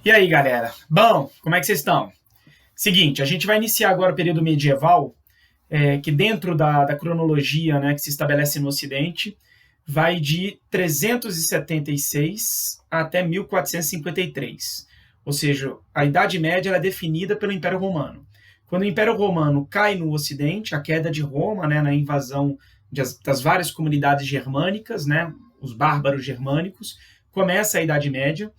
E aí, galera? Bom, como é que vocês estão? Seguinte, a gente vai iniciar agora o período medieval, que dentro da cronologia, né, que se estabelece no Ocidente, vai de 376 até 1453. Ou seja, a Idade Média ela é definida pelo Império Romano. Quando o Império Romano cai no Ocidente, a queda de Roma, né, na invasão das várias comunidades germânicas, né, os bárbaros germânicos, começa a Idade Média.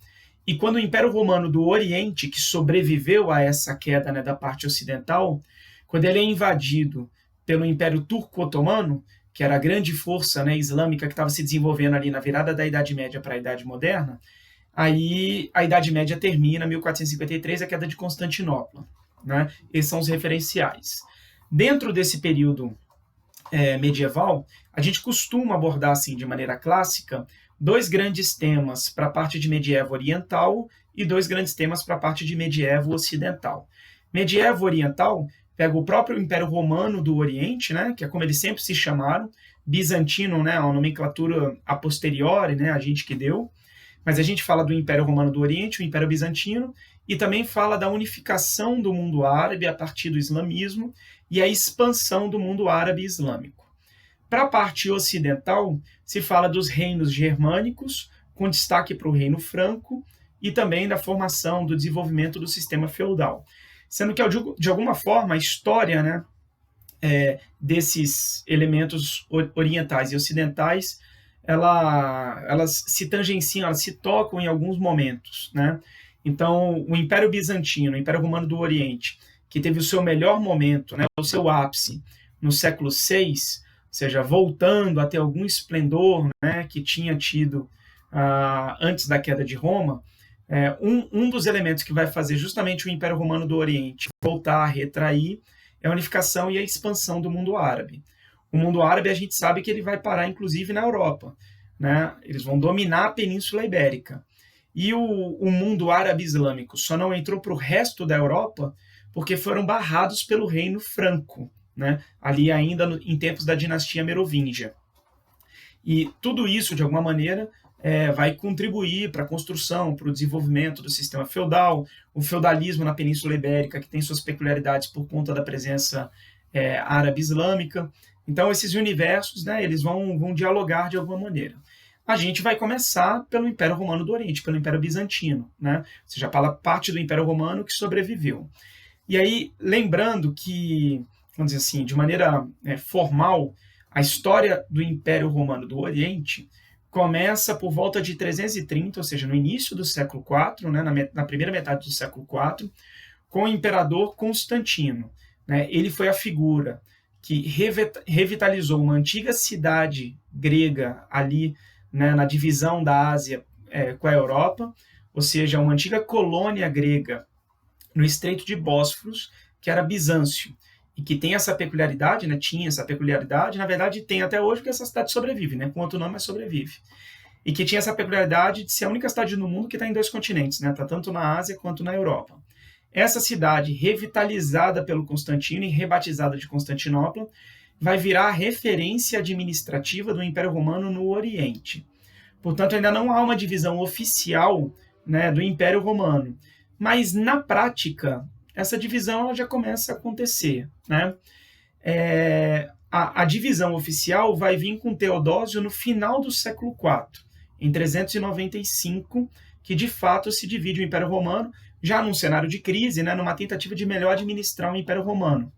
E quando o Império Romano do Oriente, que sobreviveu a essa queda, né, da parte ocidental, quando ele é invadido pelo Império Turco-Otomano, que era a grande força, né, islâmica que estava se desenvolvendo ali na virada da Idade Média para a Idade Moderna, aí a Idade Média termina, 1453, a queda de Constantinopla. Né? Esses são os referenciais. Dentro desse período medieval, a gente costuma abordar, assim, de maneira clássica, dois grandes temas para a parte de medievo oriental e dois grandes temas para a parte de medievo ocidental. Medievo oriental pega o próprio Império Romano do Oriente, né, que é como eles sempre se chamaram, bizantino, né, a nomenclatura a posteriori, né, a gente que deu, mas a gente fala do Império Romano do Oriente, o Império Bizantino, e também fala da unificação do mundo árabe a partir do islamismo e a expansão do mundo árabe islâmico. Para a parte ocidental, se fala dos reinos germânicos, com destaque para o reino franco, e também da formação, do desenvolvimento do sistema feudal. Sendo que, de alguma forma, a história, né, desses elementos orientais e ocidentais, elas se tangenciam, elas se tocam em alguns momentos. Né? Então, o Império Bizantino, o Império Romano do Oriente, que teve o seu melhor momento, né, o seu ápice, no século VI, ou seja, voltando a ter algum esplendor, né, que tinha tido antes da queda de Roma, um dos elementos que vai fazer justamente o Império Romano do Oriente voltar a retrair é a unificação e a expansão do mundo árabe. O mundo árabe, a gente sabe que ele vai parar, inclusive, na Europa. Né? Eles vão dominar a Península Ibérica. E o mundo árabe islâmico só não entrou para o resto da Europa porque foram barrados pelo reino franco, né? Ali ainda em tempos da dinastia merovingia. E tudo isso, de alguma maneira, vai contribuir para a construção, para o desenvolvimento do sistema feudal, o feudalismo na Península Ibérica, que tem suas peculiaridades por conta da presença árabe islâmica. Então, esses universos, né, eles vão dialogar de alguma maneira. A gente vai começar pelo Império Romano do Oriente, pelo Império Bizantino, né? Ou seja, pela parte do Império Romano que sobreviveu. E aí, lembrando que, vamos dizer assim, de maneira formal, a história do Império Romano do Oriente começa por volta de 330, ou seja, no início do século IV, né, na primeira metade do século IV, com o imperador Constantino. Né? Ele foi a figura que revitalizou uma antiga cidade grega ali, né, na divisão da Ásia com a Europa, ou seja, uma antiga colônia grega no Estreito de Bósforos, que era Bizâncio, e que tem essa peculiaridade, né, tinha essa peculiaridade, na verdade tem até hoje, porque essa cidade sobrevive, né, com outro nome, mas sobrevive. E que tinha essa peculiaridade de ser a única cidade no mundo que está em dois continentes, né, está tanto na Ásia quanto na Europa. Essa cidade, revitalizada pelo Constantino e rebatizada de Constantinopla, vai virar a referência administrativa do Império Romano no Oriente. Portanto, ainda não há uma divisão oficial, né, do Império Romano. Mas, na prática, essa divisão ela já começa a acontecer. Né? A divisão oficial vai vir com Teodósio no final do século IV, em 395, que de fato se divide o Império Romano, já num cenário de crise, né, numa tentativa de melhor administrar o Império Romano.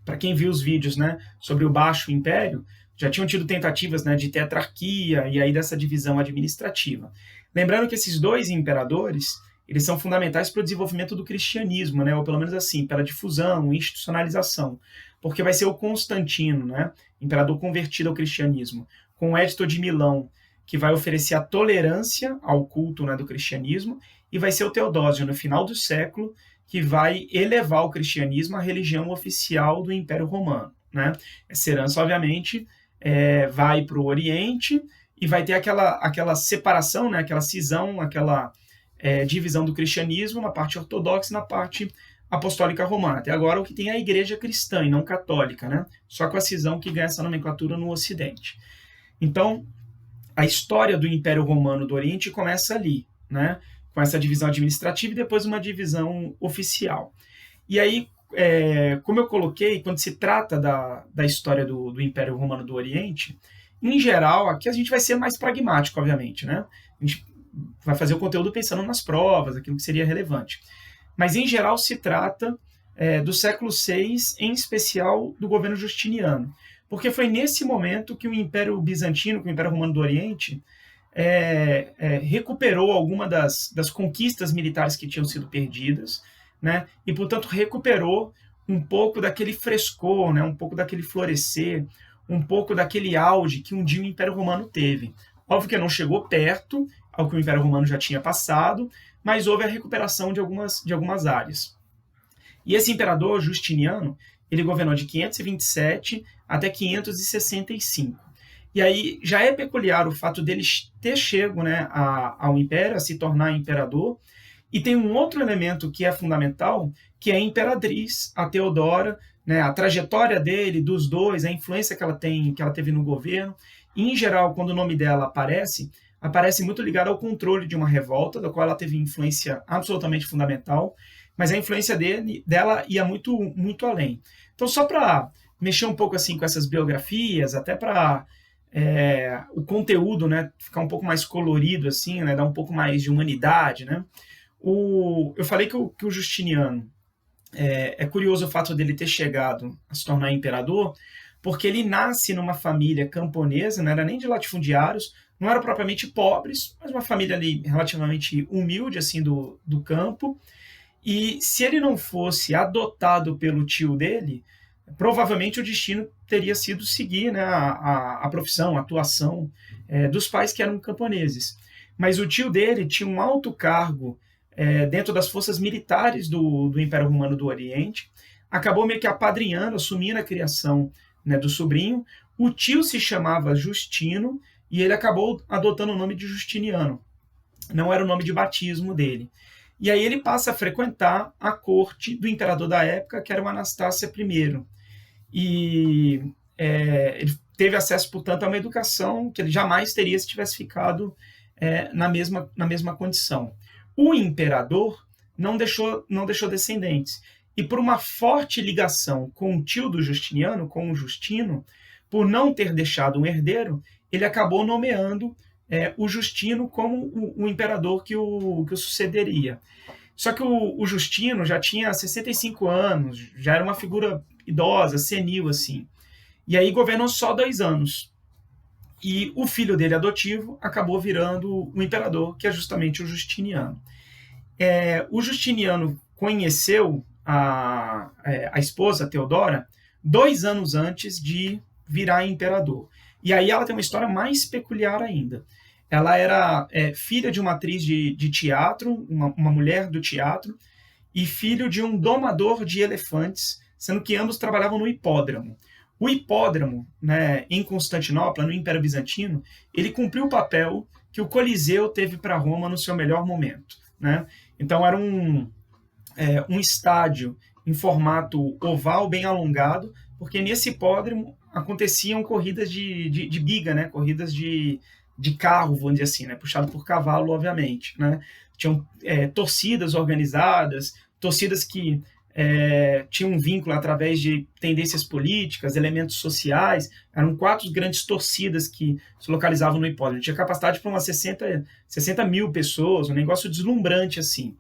Para quem viu os vídeos, né, sobre o Baixo Império, já tinham tido tentativas, né, de tetrarquia e aí dessa divisão administrativa. Lembrando que esses dois imperadores, eles são fundamentais para o desenvolvimento do cristianismo, né, ou pelo menos assim, pela difusão, institucionalização, porque vai ser o Constantino, né, imperador convertido ao cristianismo, com o Edito de Milão, que vai oferecer a tolerância ao culto, né, do cristianismo, e vai ser o Teodósio, no final do século, que vai elevar o cristianismo à religião oficial do Império Romano. Né? Essa herança, obviamente, vai para o Oriente e vai ter aquela separação, né, aquela cisão, aquela divisão do cristianismo na parte ortodoxa e na parte apostólica romana. Até agora, o que tem é a igreja cristã e não católica, né? Só com a cisão que ganha essa nomenclatura no Ocidente. Então, a história do Império Romano do Oriente começa ali, né? com essa divisão administrativa e depois uma divisão oficial. E aí, como eu coloquei, quando se trata da história do Império Romano do Oriente, em geral, aqui a gente vai ser mais pragmático, obviamente, né? A gente vai fazer o conteúdo pensando nas provas, aquilo que seria relevante. Mas, em geral, se trata do século VI, em especial do governo Justiniano, porque foi nesse momento que o Império Bizantino, que o Império Romano do Oriente, recuperou alguma das conquistas militares que tinham sido perdidas, né? E, portanto, recuperou um pouco daquele frescor, né? Um pouco daquele florescer, um pouco daquele auge que um dia o Império Romano teve. Óbvio que não chegou perto ao que o Império Romano já tinha passado, mas houve a recuperação de algumas áreas. E esse imperador Justiniano, ele governou de 527 até 565. E aí já é peculiar o fato dele ter chego, né, ao império, a se tornar imperador. E tem um outro elemento que é fundamental, que é a imperatriz, a Teodora, né, a trajetória dele, dos dois, a influência que ela teve no governo. E, em geral, quando o nome dela aparece muito ligado ao controle de uma revolta, da qual ela teve influência absolutamente fundamental, mas a influência dela ia muito, muito além. Então, só para mexer um pouco assim com essas biografias, até para o conteúdo, né, ficar um pouco mais colorido, assim, né, dar um pouco mais de humanidade, né? Eu falei que o Justiniano, é curioso o fato dele ter chegado a se tornar imperador, porque ele nasce numa família camponesa, não era nem de latifundiários, não eram propriamente pobres, mas uma família ali relativamente humilde, assim, do campo. E se ele não fosse adotado pelo tio dele, provavelmente o destino teria sido seguir, né, a profissão, a atuação dos pais que eram camponeses. Mas o tio dele tinha um alto cargo dentro das forças militares do Império Romano do Oriente, acabou meio que apadrinhando, assumindo a criação, né, do sobrinho. O tio se chamava Justino e ele acabou adotando o nome de Justiniano. Não era o nome de batismo dele. E aí ele passa a frequentar a corte do imperador da época, que era o Anastácia I. E ele teve acesso, portanto, a uma educação que ele jamais teria se tivesse ficado na mesma condição. O imperador não deixou descendentes. E por uma forte ligação com o tio do Justiniano, com o Justino, por não ter deixado um herdeiro, ele acabou nomeando o Justino como o imperador que o sucederia. Só que o Justino já tinha 65 anos, já era uma figura idosa, senil, assim. E aí governou só 2 anos. E o filho dele adotivo acabou virando o imperador, que é justamente o Justiniano. O Justiniano conheceu a esposa, Teodora, 2 anos antes de virar imperador. E aí ela tem uma história mais peculiar ainda. Ela era filha de uma atriz de teatro, uma mulher do teatro, e filho de um domador de elefantes, sendo que ambos trabalhavam no hipódromo. O hipódromo, né, em Constantinopla, no Império Bizantino, ele cumpriu o papel que o Coliseu teve para Roma no seu melhor momento, né? Então era um estádio em formato oval, bem alongado, porque nesse hipódromo aconteciam corridas de biga, né? Corridas de carro, vamos dizer assim, né? Puxado por cavalo, obviamente, né? Tinham torcidas organizadas, torcidas que tinham um vínculo através de tendências políticas, elementos sociais. Eram 4 grandes torcidas que se localizavam no hipódromo. Tinha capacidade para umas 60 mil pessoas, um negócio deslumbrante assim.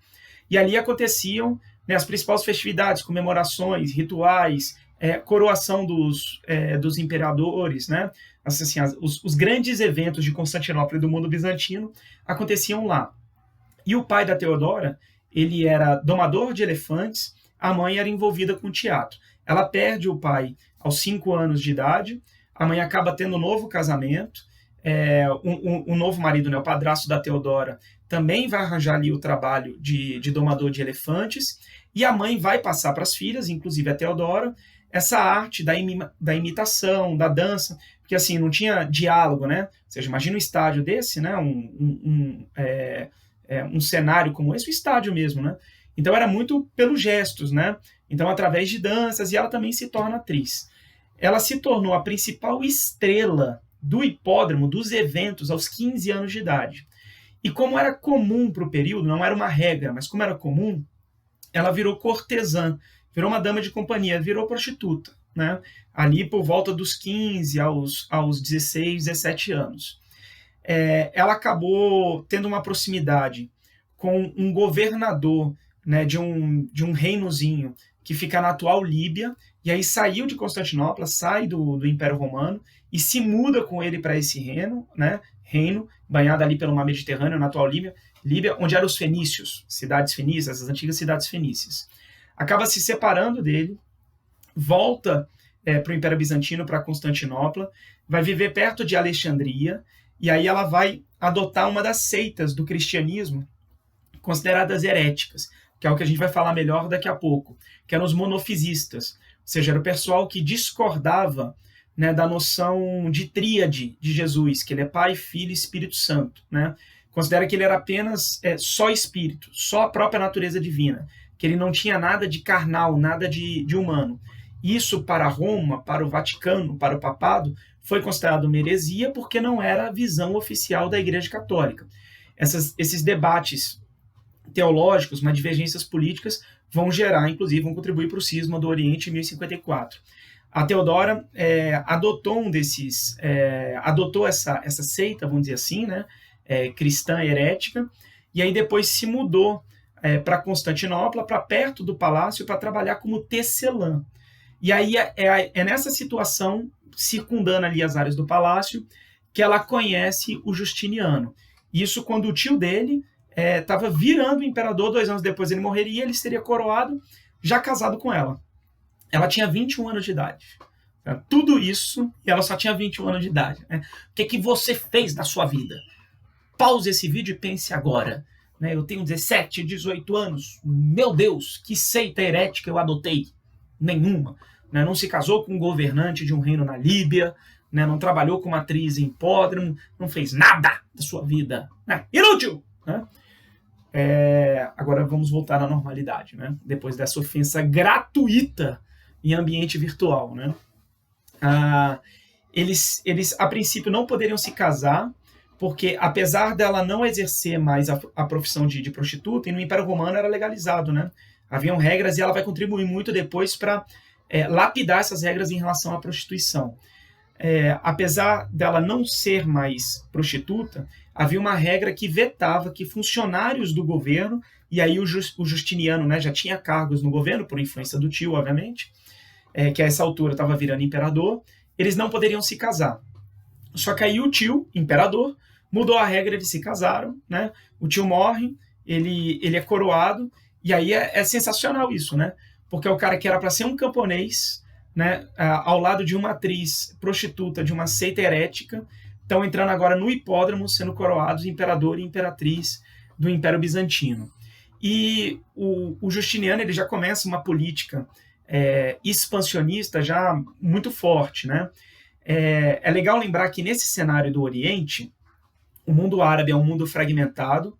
E ali aconteciam, né, as principais festividades, comemorações, rituais, coroação dos imperadores, né? Assim, os grandes eventos de Constantinopla e do mundo bizantino aconteciam lá. E o pai da Teodora, ele era domador de elefantes, a mãe era envolvida com teatro. Ela perde o pai aos 5 anos de idade, a mãe acaba tendo um novo casamento, um novo marido, né, o padrasto da Teodora, também vai arranjar ali o trabalho de domador de elefantes, e a mãe vai passar para as filhas, inclusive a Teodora, essa arte da imitação, da dança, porque assim, não tinha diálogo, né? Ou seja, imagina um estádio desse, né? Um cenário como esse, um estádio mesmo, né? Então era muito pelos gestos, né? Então através de danças, e ela também se torna atriz. Ela se tornou a principal estrela do hipódromo, dos eventos, aos 15 anos de idade. E como era comum para o período, não era uma regra, mas como era comum, ela virou cortesã, virou uma dama de companhia, virou prostituta, né? Ali por volta dos 15 aos 16, 17 anos. Ela acabou tendo uma proximidade com um governador, né, de um reinozinho que fica na atual Líbia, e aí saiu de Constantinopla, sai do Império Romano e se muda com ele para esse reino, né, reino banhado ali pelo mar Mediterrâneo, na atual Líbia, onde eram os fenícios, cidades fenícias, as antigas cidades fenícias. Acaba se separando dele, volta para o Império Bizantino, para Constantinopla, vai viver perto de Alexandria, e aí ela vai adotar uma das seitas do cristianismo consideradas heréticas, que é o que a gente vai falar melhor daqui a pouco, que eram os monofisistas, ou seja, era o pessoal que discordava, né, da noção de tríade de Jesus, que ele é Pai, Filho e Espírito Santo, né? Considera que ele era apenas só espírito, só a própria natureza divina, que ele não tinha nada de carnal, nada de humano. Isso para Roma, para o Vaticano, para o papado, foi considerado uma heresia porque não era a visão oficial da Igreja Católica. Esses debates teológicos, mas divergências políticas, vão gerar, inclusive, vão contribuir para o cisma do Oriente em 1054. A Teodora adotou essa seita, vamos dizer assim, né, cristã herética, e aí depois se mudou para Constantinopla, para perto do palácio, para trabalhar como tecelã. E aí é nessa situação, circundando ali as áreas do palácio, que ela conhece o Justiniano. Isso quando o tio dele estava virando imperador, 2 anos depois ele morreria, ele seria coroado, já casado com ela. Ela tinha 21 anos de idade. Tudo isso, e ela só tinha 21 anos de idade. Né? O que você fez na sua vida? Pause esse vídeo e pense agora. Né? Eu tenho 17, 18 anos. Meu Deus, que seita herética eu adotei? Nenhuma. Né? Não se casou com um governante de um reino na Líbia, né? Não trabalhou como atriz em hipódromo, não fez nada da sua vida. Né? Inútil! Né? Agora vamos voltar à normalidade, né? Depois dessa ofensa gratuita em ambiente virtual, né? Eles a princípio não poderiam se casar, porque apesar dela não exercer mais a profissão de prostituta, e no Império Romano era legalizado, né? Haviam regras e ela vai contribuir muito depois para lapidar essas regras em relação à prostituição. Apesar dela não ser mais prostituta, havia uma regra que vetava que funcionários do governo, e aí o Justiniano, né, já tinha cargos no governo, por influência do tio, obviamente, que a essa altura estava virando imperador, eles não poderiam se casar. Só que aí o tio, imperador, mudou a regra, eles se casaram, né? O tio morre, ele é coroado, e aí é sensacional isso, né? Porque é o cara que era para ser um camponês, né, ao lado de uma atriz prostituta de uma seita herética, estão entrando agora no hipódromo, sendo coroados imperador e imperatriz do Império Bizantino. E o Justiniano ele já começa uma política expansionista já muito forte, né? É legal lembrar que nesse cenário do Oriente, o mundo árabe é um mundo fragmentado,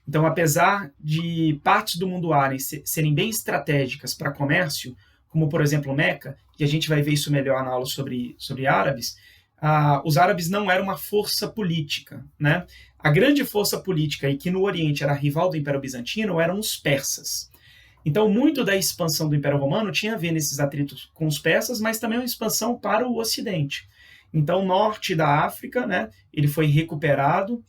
então apesar de partes do mundo árabe serem bem estratégicas para comércio, como por exemplo Meca, e a gente vai ver isso melhor na aula sobre árabes, os árabes não eram uma força política, né? A grande força política, e que no Oriente era rival do Império Bizantino, eram os persas. Então, muito da expansão do Império Romano tinha a ver nesses atritos com os persas, mas também uma expansão para o Ocidente. Então, o norte da África, né, ele foi recuperado,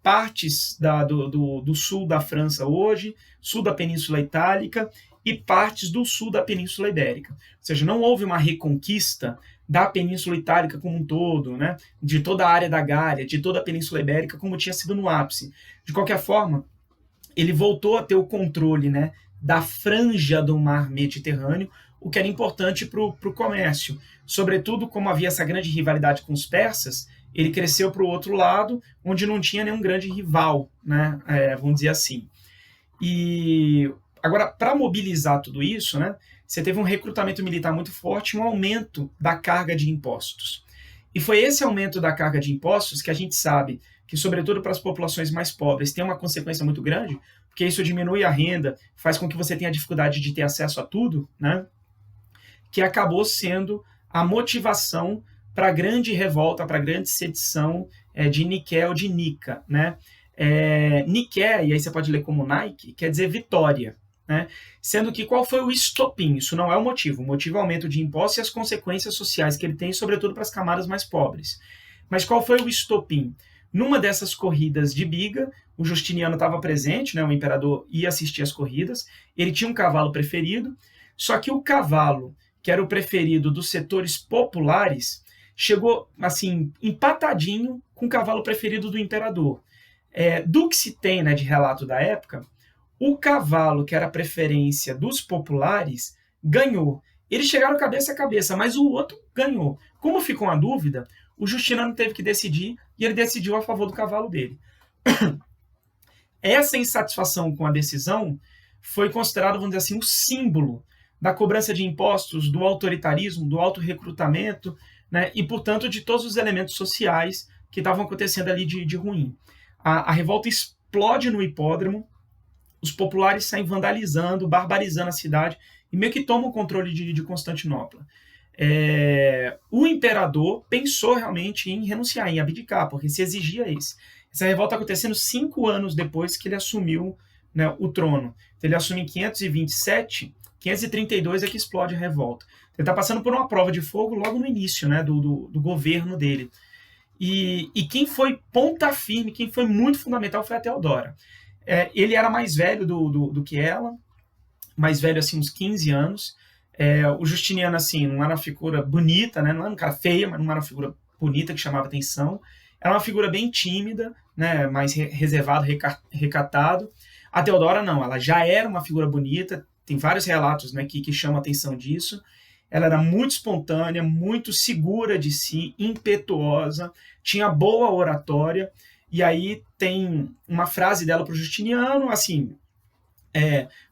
partes do sul da França hoje, sul da Península Itálica e partes do sul da Península Ibérica. Ou seja, não houve uma reconquista da Península Itálica como um todo, né, de toda a área da Gália, de toda a Península Ibérica, como tinha sido no ápice. De qualquer forma, ele voltou a ter o controle, né, da franja do mar Mediterrâneo, o que era importante para o comércio. Sobretudo, como havia essa grande rivalidade com os persas, ele cresceu para o outro lado, onde não tinha nenhum grande rival, né, vamos dizer assim. E agora, para mobilizar tudo isso, né, você teve um recrutamento militar muito forte, um aumento da carga de impostos. E foi esse aumento da carga de impostos que a gente sabe que, sobretudo para as populações mais pobres, tem uma consequência muito grande, porque isso diminui a renda, faz com que você tenha dificuldade de ter acesso a tudo, né? Que acabou sendo a motivação para a grande revolta, para a grande sedição de Niké ou de Nica, né? Niké, e aí você pode ler como Nike, quer dizer vitória, né? Sendo que qual foi o estopim? Isso não é o motivo é o aumento de impostos e as consequências sociais que ele tem, sobretudo para as camadas mais pobres. Mas qual foi o estopim? Numa dessas corridas de biga, o Justiniano estava presente, né? O imperador ia assistir às corridas, ele tinha um cavalo preferido, só que o cavalo, que era o preferido dos setores populares, chegou assim empatadinho com o cavalo preferido do imperador. Do que se tem, né, de relato da época, o cavalo que era a preferência dos populares ganhou. Eles chegaram cabeça a cabeça, mas o outro ganhou. Como ficou uma dúvida, o Justiniano teve que decidir e ele decidiu a favor do cavalo dele. Essa insatisfação com a decisão foi considerada, vamos dizer assim, um símbolo da cobrança de impostos, do autoritarismo, do autorrecrutamento, né, e, portanto, de todos os elementos sociais que estavam acontecendo ali de ruim. A revolta explode no hipódromo, os populares saem vandalizando, barbarizando a cidade e meio que tomam o controle de Constantinopla. O imperador pensou realmente em renunciar, em abdicar, porque se exigia isso. Essa revolta acontecendo 5 anos depois que ele assumiu, né, o trono. Então, ele assume em 527, 532 é que explode a revolta. Ele está passando por uma prova de fogo logo no início, né, do governo dele. E quem foi ponta firme, quem foi muito fundamental foi a Teodora. Ele era mais velho do que ela, mais velho, assim, uns 15 anos. O Justiniano, assim, não era uma figura bonita, né? Não era um cara feio, mas não era uma figura bonita que chamava atenção. Era uma figura bem tímida, né? Mais reservado, recatado. A Teodora, não, ela já era uma figura bonita, tem vários relatos, né, que chamam a atenção disso. Ela era muito espontânea, muito segura de si, impetuosa, tinha boa oratória, e aí tem uma frase dela para o Justiniano, assim,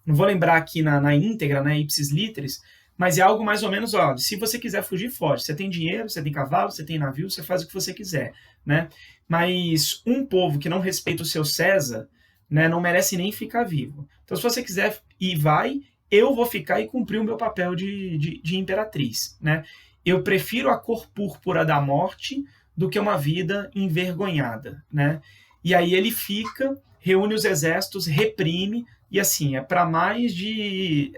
não vou lembrar aqui na íntegra, né, ipsis literis, mas é algo mais ou menos, ó, se você quiser fugir, foge. Você tem dinheiro, você tem cavalo, você tem navio, você faz o que você quiser, né? Mas um povo que não respeita o seu César, né, não merece nem ficar vivo. Então, se você quiser ir, vai, eu vou ficar e cumprir o meu papel de imperatriz, né? Eu prefiro a cor púrpura da morte do que uma vida envergonhada, né? E aí ele fica, reúne os exércitos, reprime, e assim, para mais de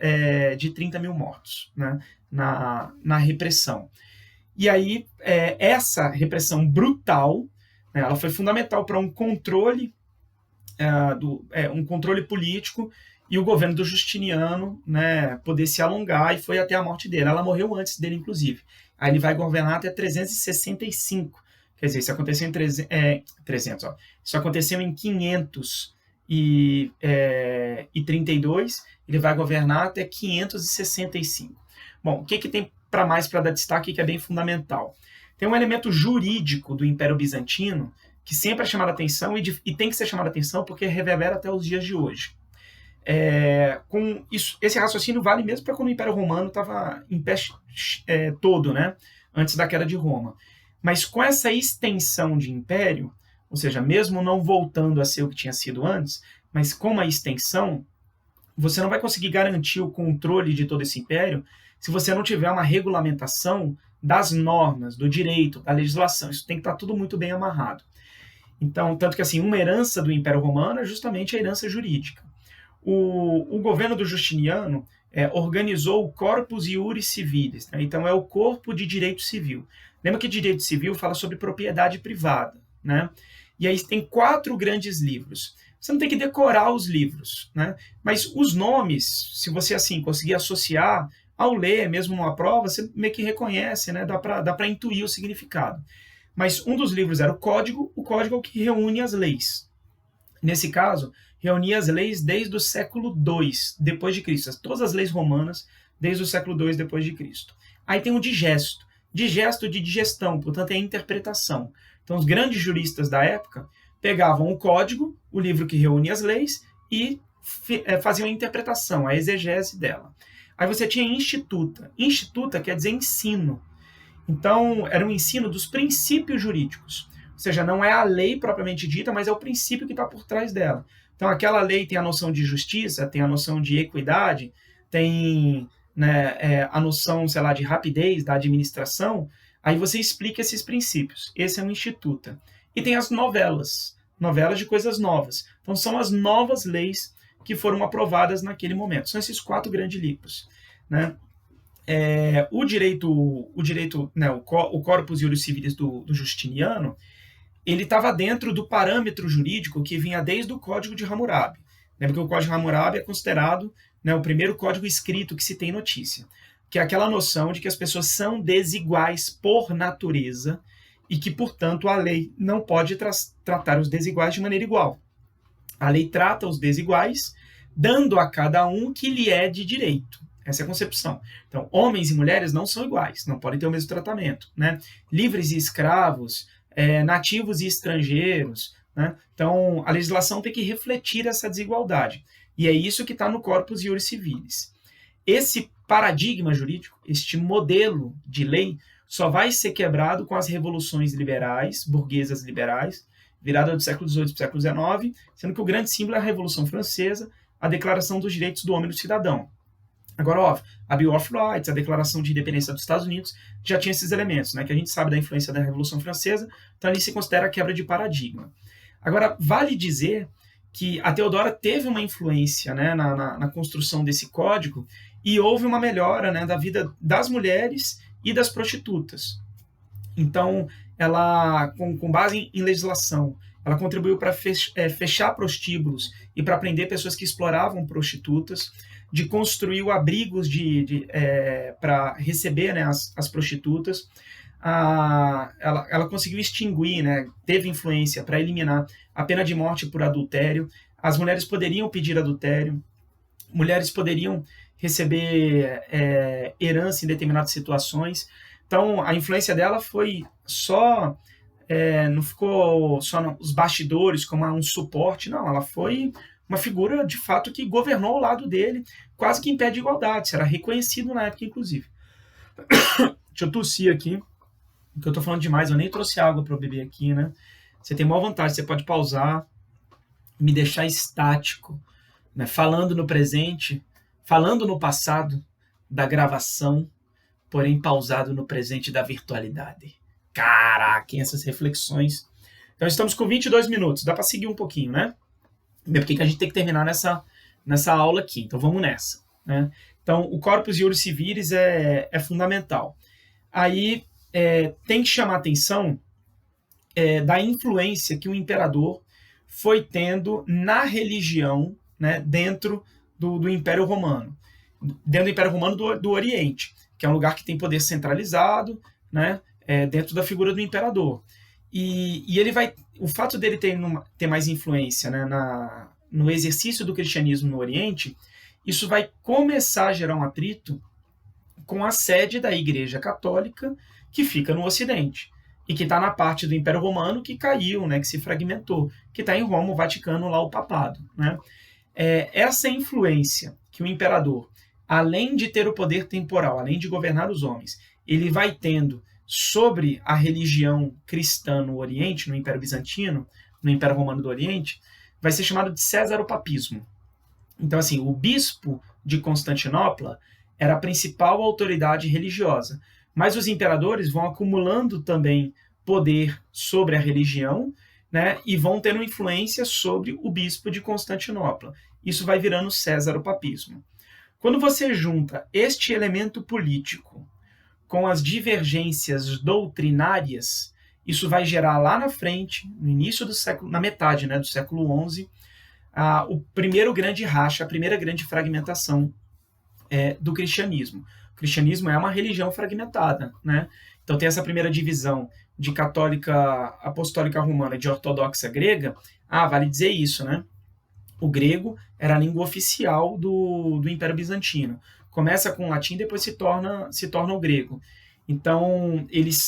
30 mil mortos, né, na repressão. E aí, essa repressão brutal, né, ela foi fundamental para um controle, um controle político, e o governo do Justiniano, né, poder se alongar, e foi até a morte dele. Ela morreu antes dele, inclusive. Aí ele vai governar até 365. Quer dizer, isso aconteceu em 300, ó. Isso aconteceu em 532, ele vai governar até 565. Bom, o que tem para dar destaque que é bem fundamental? Tem um elemento jurídico do Império Bizantino que sempre é chamado a atenção e tem que ser chamado a atenção porque reverbera até os dias de hoje. Com isso, esse raciocínio vale mesmo para quando o Império Romano estava em pé todo, né, antes da queda de Roma. Mas com essa extensão de império, ou seja, mesmo não voltando a ser o que tinha sido antes, mas com a extensão, você não vai conseguir garantir o controle de todo esse império se você não tiver uma regulamentação das normas, do direito, da legislação. Isso tem que estar tudo muito bem amarrado. Então, tanto que assim, uma herança do Império Romano é justamente a herança jurídica. O governo do Justiniano organizou o Corpus Iuris Civilis, né? Então é o corpo de direito civil. Lembra que direito civil fala sobre propriedade privada, né? E aí tem 4 grandes livros. Você não tem que decorar os livros, né? Mas os nomes, se você assim conseguir associar, ao ler mesmo numa prova, você meio que reconhece, né? Dá para intuir o significado. Mas um dos livros era o código é o que reúne as leis. Nesse caso, reunia as leis desde o século II depois de Cristo, todas as leis romanas desde o século II depois de Cristo. Aí tem o digesto de digestão, portanto é a interpretação. Então os grandes juristas da época pegavam o código, o livro que reúne as leis, e faziam a interpretação, a exegese dela. Aí você tinha instituta. Instituta quer dizer ensino. Então era um ensino dos princípios jurídicos. Ou seja, não é a lei propriamente dita, mas é o princípio que está por trás dela. Então aquela lei tem a noção de justiça, tem a noção de equidade, tem, né, a noção, sei lá, de rapidez da administração. Aí você explica esses princípios. Esse é um instituta. E tem as novelas de coisas novas. Então são as novas leis que foram aprovadas naquele momento. São esses 4 grandes livros, né? O direito, né, o Corpus Iuris Civilis do Justiniano, ele estava dentro do parâmetro jurídico que vinha desde o Código de Hammurabi. Lembra que o Código de Hammurabi é considerado, né, o primeiro código escrito que se tem notícia, que é aquela noção de que as pessoas são desiguais por natureza e que, portanto, a lei não pode tratar os desiguais de maneira igual. A lei trata os desiguais, dando a cada um o que lhe é de direito. Essa é a concepção. Então, homens e mulheres não são iguais, não podem ter o mesmo tratamento, né? Livres e escravos, nativos e estrangeiros, né? Então, a legislação tem que refletir essa desigualdade. E é isso que está no Corpus Iuris Civilis. Esse paradigma jurídico, este modelo de lei, só vai ser quebrado com as revoluções liberais, burguesas liberais, virada do século XVIII para o século XIX, sendo que o grande símbolo é a Revolução Francesa, a Declaração dos Direitos do Homem e do Cidadão. Agora, óbvio, a Bill of Rights, a Declaração de Independência dos Estados Unidos, já tinha esses elementos, né, que a gente sabe da influência da Revolução Francesa, então ali se considera a quebra de paradigma. Agora, vale dizer que a Theodora teve uma influência, né, na construção desse código e houve uma melhora, né, da vida das mulheres e das prostitutas. Então, ela, com base em legislação, ela contribuiu para fechar prostíbulos e para prender pessoas que exploravam prostitutas, de construir abrigos para receber, né, as prostitutas. Ela conseguiu extinguir, né, teve influência para eliminar a pena de morte por adultério. As mulheres poderiam pedir adultério, mulheres poderiam receber herança em determinadas situações. Então, a influência dela foi não ficou só nos bastidores como um suporte, não, ela foi uma figura, de fato, que governou ao lado dele, quase que em pé de igualdade, isso era reconhecido na época, inclusive. Deixa eu tossir aqui, porque eu tô falando demais, eu nem trouxe água para eu beber aqui, né? Você tem maior vantagem, você pode pausar, me deixar estático, né? Falando no presente, falando no passado da gravação, porém pausado no presente da virtualidade. Caraca, essas reflexões. Então estamos com 22 minutos, dá para seguir um pouquinho, né? Porque a gente tem que terminar nessa aula aqui, então vamos nessa, né? Então o Corpus Iuris Civilis é fundamental. Aí tem que chamar a atenção da influência que o imperador foi tendo na religião, né, dentro do Império Romano. Dentro do Império Romano do Oriente, que é um lugar que tem poder centralizado, né, dentro da figura do imperador. E ele o fato dele ter mais influência, né, no exercício do cristianismo no Oriente, isso vai começar a gerar um atrito com a sede da Igreja Católica, que fica no Ocidente, e que está na parte do Império Romano que caiu, né, que se fragmentou, que está em Roma, o Vaticano, lá o papado, né? Essa influência que o imperador, além de ter o poder temporal, além de governar os homens, ele vai tendo sobre a religião cristã no Oriente, no Império Bizantino, no Império Romano do Oriente, vai ser chamado de Césaropapismo. Então, assim, o bispo de Constantinopla era a principal autoridade religiosa, mas os imperadores vão acumulando também poder sobre a religião, né, e vão tendo influência sobre o bispo de Constantinopla. Isso vai virando Césaropapismo. Quando você junta este elemento político com as divergências doutrinárias, isso vai gerar lá na frente, no início do século, na metade, né, do século XI, o primeiro grande racha, a primeira grande fragmentação do cristianismo. O cristianismo é uma religião fragmentada, né? Então tem essa primeira divisão de católica apostólica romana e de ortodoxa grega. Vale dizer isso, né? O grego era a língua oficial do Império Bizantino. Começa com o latim, depois se torna o grego. Então eles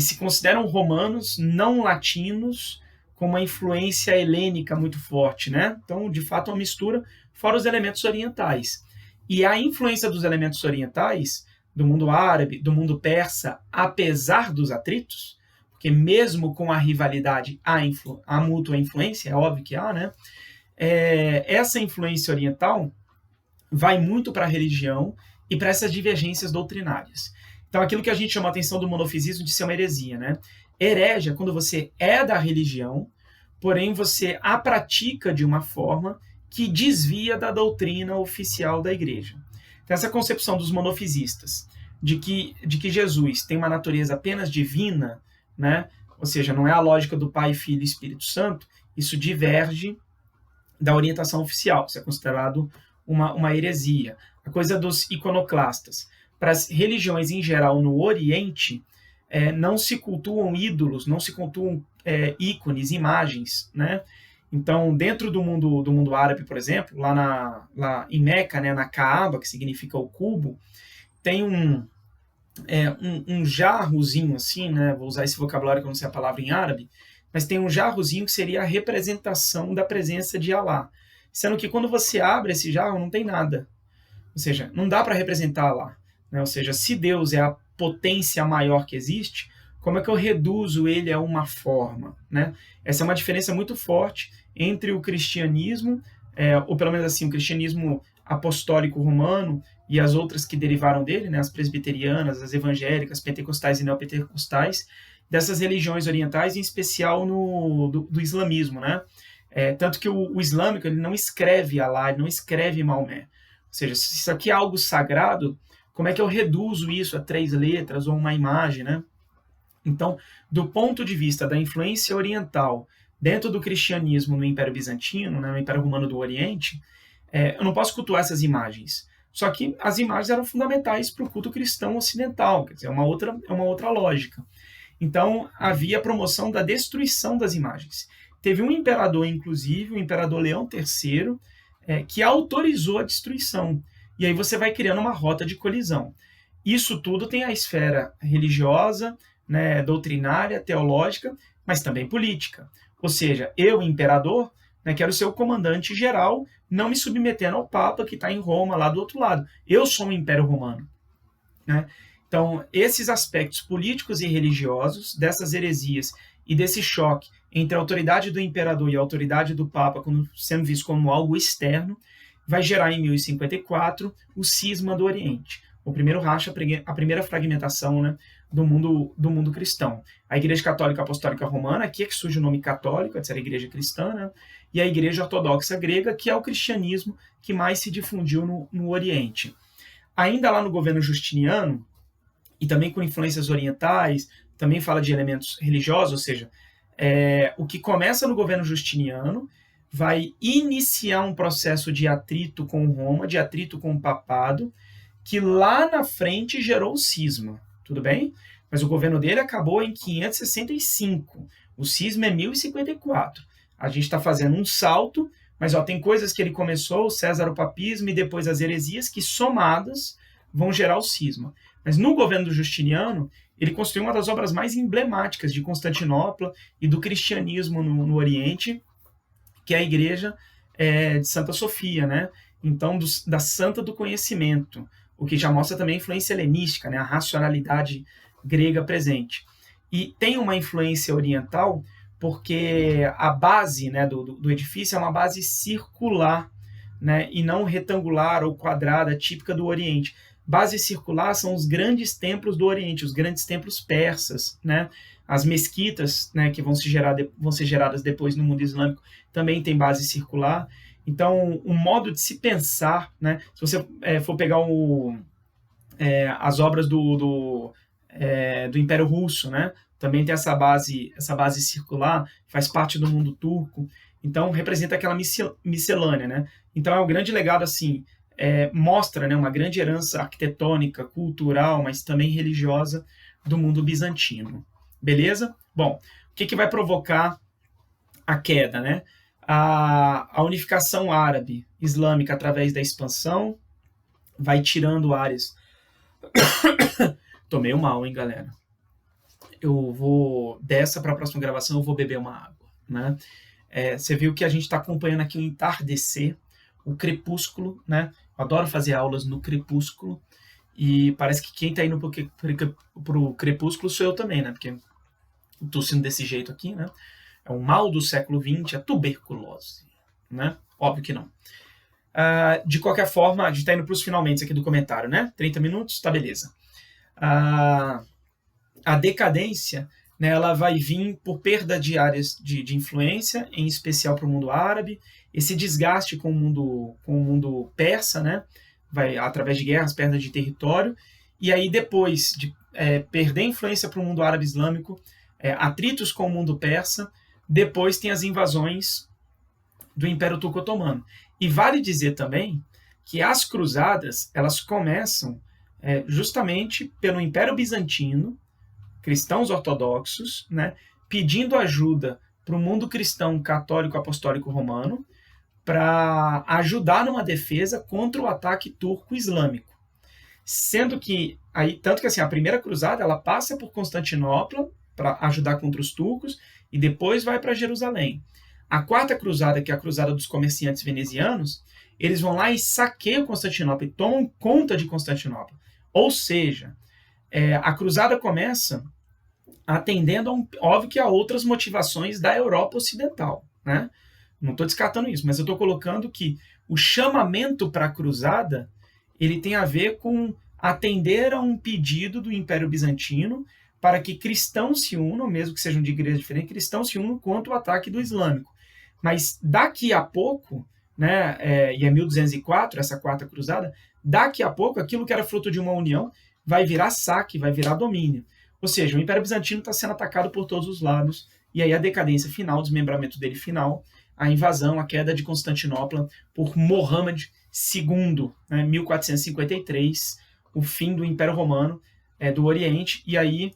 se consideram romanos, não latinos, com uma influência helênica muito forte, né? Então, de fato, uma mistura, fora os elementos orientais. E a influência dos elementos orientais, do mundo árabe, do mundo persa, apesar dos atritos, porque mesmo com a rivalidade há mútua influência, é óbvio que há, né? Essa influência oriental vai muito para a religião e para essas divergências doutrinárias. Então, aquilo que a gente chama a atenção do monofisismo de ser uma heresia, né? Herege é quando você é da religião, porém você a pratica de uma forma que desvia da doutrina oficial da igreja. Então, essa concepção dos monofisistas, de que Jesus tem uma natureza apenas divina, né? Ou seja, não é a lógica do Pai, Filho e Espírito Santo, isso diverge da orientação oficial, isso é considerado uma heresia. A coisa dos iconoclastas. Para as religiões em geral no Oriente, não se cultuam ídolos, não se cultuam ícones, imagens, né? Então, dentro do mundo árabe, por exemplo, lá em Meca, né, na Kaaba, que significa o cubo, tem um jarrozinho assim, né? Vou usar esse vocabulário que eu não sei a palavra em árabe, mas tem um jarrozinho que seria a representação da presença de Alá. Sendo que quando você abre esse jarro, não tem nada. Ou seja, não dá para representar Alá. Né? Ou seja, se Deus é a potência maior que existe, como é que eu reduzo ele a uma forma? Né? Essa é uma diferença muito forte entre o cristianismo, ou pelo menos assim, o cristianismo apostólico romano e as outras que derivaram dele, né? As presbiterianas, as evangélicas, pentecostais e neopentecostais, dessas religiões orientais, em especial do islamismo, né? Tanto que o islâmico ele não escreve Alá, ele não escreve Maomé. Ou seja, se isso aqui é algo sagrado, como é que eu reduzo isso a 3 letras ou uma imagem, né? Então, do ponto de vista da influência oriental dentro do cristianismo no Império Bizantino, né, no Império Romano do Oriente, eu não posso cultuar essas imagens. Só que as imagens eram fundamentais para o culto cristão ocidental, quer dizer, é uma outra lógica. Então, havia a promoção da destruição das imagens. Teve um imperador, inclusive, o imperador Leão III, que autorizou a destruição. E aí você vai criando uma rota de colisão. Isso tudo tem a esfera religiosa, né, doutrinária, teológica, mas também política. Ou seja, eu, imperador, né, quero ser o comandante geral, não me submetendo ao Papa que está em Roma, lá do outro lado. Eu sou um Império Romano. Né? Então, esses aspectos políticos e religiosos, dessas heresias e desse choque entre a autoridade do imperador e a autoridade do Papa, sendo visto como algo externo, vai gerar em 1054 o cisma do Oriente. O primeiro racha, a primeira fragmentação, né, do mundo cristão. A Igreja Católica Apostólica Romana, aqui é que surge o nome católico, essa era a Igreja cristã, né, e a Igreja Ortodoxa Grega, que é o cristianismo que mais se difundiu no Oriente. Ainda lá no governo Justiniano, e também com influências orientais, também fala de elementos religiosos, ou seja, o que começa no governo Justiniano vai iniciar um processo de atrito com Roma, de atrito com o papado, que lá na frente gerou o cisma, tudo bem? Mas o governo dele acabou em 565, o cisma é 1054. A gente está fazendo um salto, mas tem coisas que ele começou, o Césaropapismo e depois as heresias, que somadas vão gerar o cisma. Mas no governo do Justiniano, ele construiu uma das obras mais emblemáticas de Constantinopla e do cristianismo no Oriente, que é a Igreja de Santa Sofia, né? Então, da Santa do Conhecimento, o que já mostra também a influência helenística, né? A racionalidade grega presente. E tem uma influência oriental, porque a base, né, do edifício é uma base circular, né, e não retangular ou quadrada, típica do Oriente. Base circular são os grandes templos do Oriente, os grandes templos persas, né? As mesquitas, né, que vão ser geradas depois no mundo islâmico, também tem base circular. Então, o modo de se pensar, né, se você for pegar as obras do Império Russo, né, também tem essa base circular, faz parte do mundo turco, então representa aquela miscelânea. Né? Então, é um grande legado, assim, mostra, né, uma grande herança arquitetônica, cultural, mas também religiosa do mundo bizantino. Beleza? Bom, o que vai provocar a queda, né? A unificação árabe islâmica através da expansão vai tirando áreas. Tô meio mal, hein, galera? Eu vou dessa para a próxima gravação, eu vou beber uma água, né? Você viu que a gente está acompanhando aqui o entardecer, o crepúsculo, né? Eu adoro fazer aulas no crepúsculo e parece que quem está indo pro crepúsculo sou eu também, né? Porque tossindo desse jeito aqui, né? É um mal do século XX, a tuberculose, né? Óbvio que não. De qualquer forma, a gente está indo para os finalmente aqui do comentário, né? 30 minutos, tá beleza. a, a decadência, né, ela vai vir por perda de áreas de influência, em especial para o mundo árabe, esse desgaste com o mundo persa, né, vai através de guerras, perda de território, e aí depois de perder influência para o mundo árabe islâmico, atritos com o mundo persa, depois tem as invasões do Império Turco-Otomano. E vale dizer também que as cruzadas elas começam justamente pelo Império Bizantino, cristãos ortodoxos, né, pedindo ajuda para o mundo cristão católico apostólico romano para ajudar numa defesa contra o ataque turco-islâmico. Sendo que, aí, tanto que assim, a primeira cruzada ela passa por Constantinopla para ajudar contra os turcos e depois vai para Jerusalém. A quarta cruzada, que é a cruzada dos comerciantes venezianos, eles vão lá e saqueiam Constantinopla e tomam conta de Constantinopla. Ou seja, a cruzada começa atendendo óbvio que a outras motivações da Europa Ocidental, né? Não estou descartando isso, mas eu estou colocando que o chamamento para a cruzada ele tem a ver com atender a um pedido do Império Bizantino para que cristãos se unam, mesmo que sejam de igrejas diferentes, cristãos se unam contra o ataque do islâmico. Mas daqui a pouco, né, e é 1204, essa quarta cruzada, daqui a pouco aquilo que era fruto de uma união vai virar saque, vai virar domínio. Ou seja, o Império Bizantino está sendo atacado por todos os lados, e aí a decadência final, o desmembramento dele final, a invasão, a queda de Constantinopla por Mohammed II, né, 1453, o fim do Império Romano do Oriente, e aí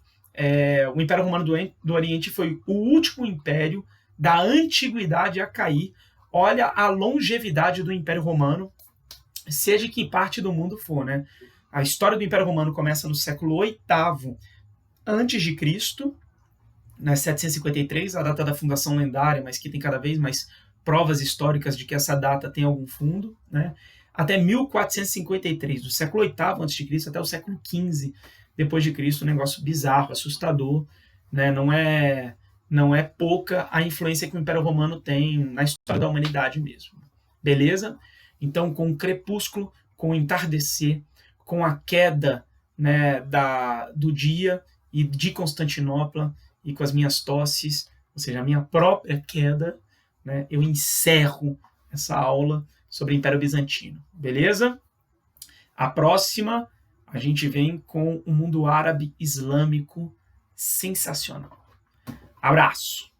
o Império Romano do Oriente foi o último império da antiguidade a cair. Olha a longevidade do Império Romano, seja que parte do mundo for, né? A história do Império Romano começa no século VIII antes de Cristo, né, 753, a data da fundação lendária, mas que tem cada vez mais provas históricas de que essa data tem algum fundo, né? Até 1453, do século VIII a.C. até o século XV depois de Cristo, um negócio bizarro, assustador, né? Não é pouca a influência que o Império Romano tem na história da humanidade mesmo. Beleza? Então, com o crepúsculo, com o entardecer, com a queda, né, do dia e de Constantinopla, e com as minhas tosses, ou seja, a minha própria queda, né, eu encerro essa aula sobre o Império Bizantino. Beleza? A próxima, a gente vem com o mundo árabe islâmico sensacional. Abraço!